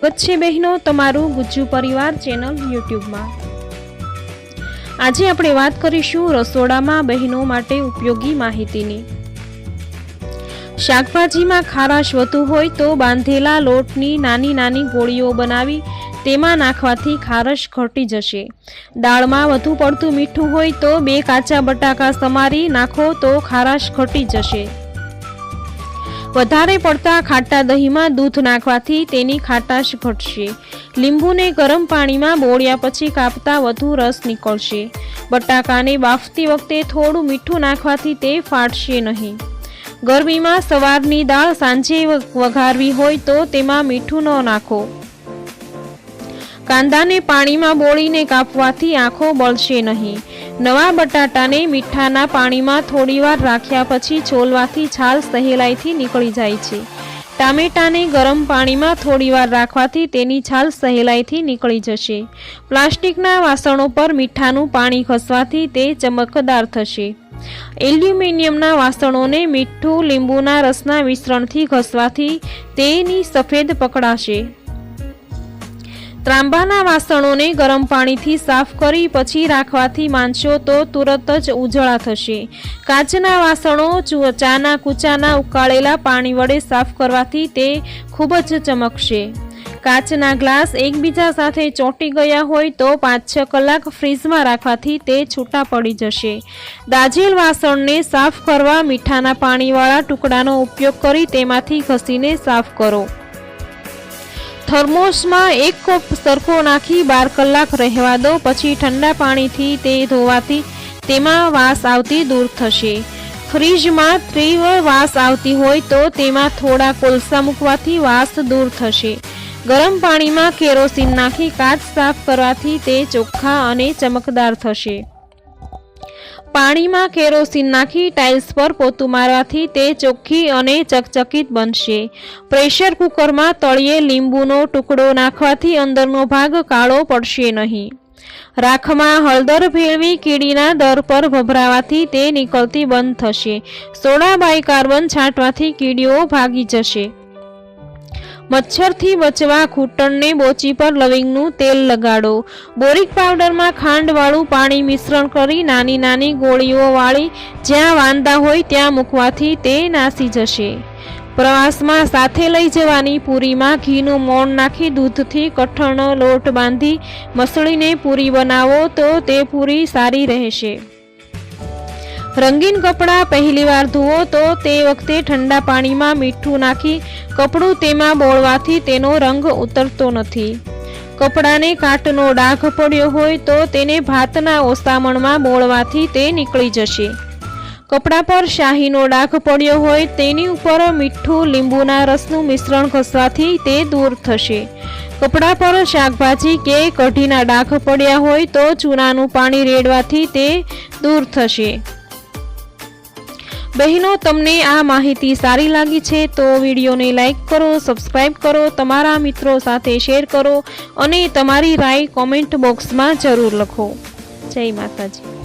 સ્વાગત છે બહેનો તમારું ગુજ્જુ પરિવાર ચેનલ યુટ્યુબમાં। આજે આપણે વાત કરીશું રસોડામાં બહેનો માટે ઉપયોગી માહિતીની। શાકભાજીમાં ખારાશ વધુ હોય તો બાંધેલા લોટની નાની નાની ગોળીઓ બનાવી તેમાં નાખવાથી ખારાશ ઘટી જશે। દાળમાં વધુ પડતું મીઠું હોય તો 2 કાચા બટાકા સમારી નાખો તો ખારાશ ઘટી જશે। વધારે પડતા ખાટા દહીંમાં દૂધ નાખવાથી તેની ખાટાશ ઘટશે। લીંબુને ગરમ પાણીમાં બોળ્યા પછી કાપતા વધુ રસ નીકળશે। બટાકાને બાફતી વખતે થોડું મીઠું નાખવાથી તે ફાટશે નહીં। ગરમીમાં સવારની દાળ સાંજે વઘારવી હોય તો તેમાં મીઠું ન નાખો। કાંદાને પાણીમાં બોળીને કાપવાથી આંખો બળશે નહીં। નવા બટાટાને મીઠાના પાણીમાં થોડીવાર રાખ્યા પછી છોલવાથી છાલ સહેલાઈથી નીકળી જાય છે। ટામેટાને ગરમ પાણીમાં થોડીવાર રાખવાથી તેની છાલ સહેલાઈથી નીકળી જશે। પ્લાસ્ટિકના વાસણો પર મીઠાનું પાણી ઘસવાથી તે ચમકદાર થશે। એલ્યુમિનિયમના વાસણોને મીઠું લીંબુના રસના મિશ્રણથી ઘસવાથી તેની સફેદ પકડાશે। ત્રાંબાના વાસણોને ગરમ પાણીથી સાફ કરી પછી રાખવાથી માંડશો તો તુરત જ ઉજળા થશે। કાચના વાસણો ચાના કૂચાના ઉકાળેલા પાણી વડે સાફ કરવાથી તે ખૂબ જ ચમકશે। કાચના ગ્લાસ એકબીજા સાથે ચોંટી ગયા હોય તો 5-6 કલાક ફ્રીજમાં રાખવાથી તે છૂટા પડી જશે। દાજેલ વાસણને સાફ કરવા મીઠાના પાણીવાળા ટુકડાનો ઉપયોગ કરી તેમાંથી ઘસીને સાફ કરો। થર્મોસમાં 1 કપ સરખો નાખી 12 કલાક રહેવા દો પછી ઠંડા પાણીથી તે ધોવાથી તેમાં વાસ આવતી દૂર થશે। ફ્રીજમાં તીવ્ર વાસ આવતી હોય તો તેમાં થોડા કોલસા મૂકવાથી વાસ દૂર થશે। ગરમ પાણીમાં કેરોસીન નાખી કાચ સાફ કરવાથી તે ચોખ્ખા અને ચમકદાર થશે। પાણીમાં કેરોસીન નાખી ટાઇલ્સ પર પોતું મારવાથી તે ચોખ્ખી અને ચકચકિત બનશે। પ્રેશર કુકરમાં તળિયે લીંબુનો ટુકડો નાખવાથી અંદરનો ભાગ કાળો પડશે નહીં। રાખમાં હળદર ભેળવી કીડીના દર પર ભભરાવાથી તે નીકળતી બંધ થશે। સોડા બાયકાર્બન છાંટવાથી કીડીઓ ભાગી જશે। મચ્છરથી બચવા ઘૂંટણને બોચી પર લવિંગનું તેલ લગાડો। બોરિક પાવડરમાં ખાંડવાળું પાણી મિશ્રણ કરી નાની નાની ગોળીઓ વાળી જ્યાં વાંદા હોય ત્યાં મૂકવાથી તે નાસી જશે। પ્રવાસમાં સાથે લઈ જવાની પૂરીમાં ઘીનું મોણ નાખી દૂધથી કઠણનો લોટ બાંધી મસળીને પૂરી બનાવો તો તે પૂરી સારી રહેશે। રંગીન કપડાં પહેલીવાર ધુઓ તો તે વખતે ઠંડા પાણીમાં મીઠું નાખી કપડું તેમાં બોળવાથી તેનો રંગ ઉતરતો નથી। કપડાને કાટનો ડાઘ પડ્યો હોય તો તેને ભાતના ઓસામણમાં બોળવાથી તે નીકળી જશે। કપડા પર શાહીનો ડાઘ પડ્યો હોય તેની ઉપર મીઠું લીંબુના રસનું મિશ્રણ ઘસવાથી તે દૂર થશે। કપડા પર શાકભાજી કે કઢીના ડાઘ પડ્યા હોય તો ચૂનાનું પાણી રેડવાથી તે દૂર થશે। બહેનો તમને આ માહિતી સારી લાગી છે તો વિડીયોને લાઈક કરો, સબસ્ક્રાઈબ કરો, તમારા મિત્રો સાથે શેર કરો અને તમારી રાય કોમેન્ટ બોક્સમાં જરૂર લખો। જય માતાજી।